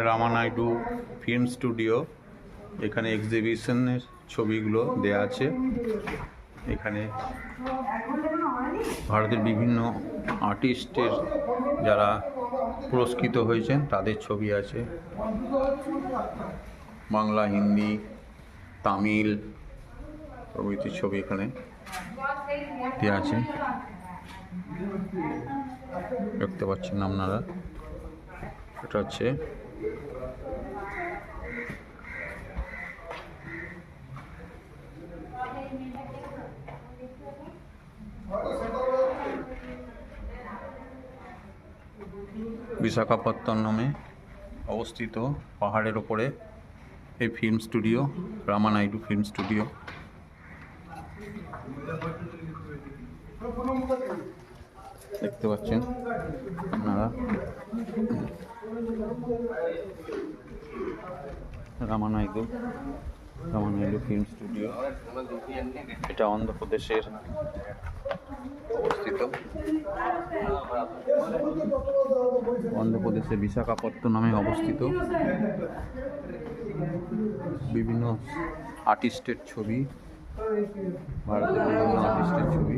Ramanaidu film studio. এখানে এক্সিবিশনের ছবিগুলো দেয়া আছে। এখানে ভারতের বিভিন্ন আর্টিস্টের যারা পুরস্কৃত হয়েছেন তাদের ছবি আছে। বাংলা, হিন্দি, তামিল প্রভৃতির ছবি এখানে দেওয়া আছে, দেখতে পাচ্ছেন আপনারা। এটা হচ্ছে বিশাখাপত্তনমে অবস্থিত পাহাড়ের ওপরে এই film studio, Ramanaidu film studio. দেখতে পাচ্ছেন আপনারা রামানাইডু ফিল্ম স্টুডিও। এটা অন্ধ্রপ্রদেশের অবস্থিত। অন্ধ্রপ্রদেশের বিশাখাপত্তনমে অবস্থিত। বিভিন্ন আর্টিস্টের ছবি, ভারতের বিভিন্ন আর্টিস্টের ছবি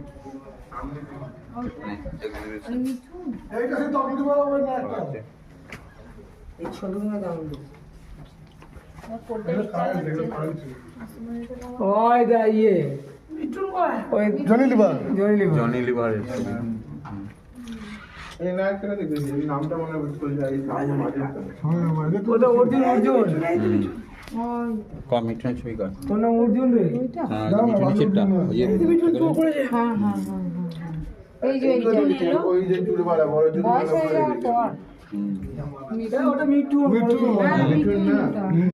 জনি লিভারের ছবি। মিঠুন ছবি কর। মিঠু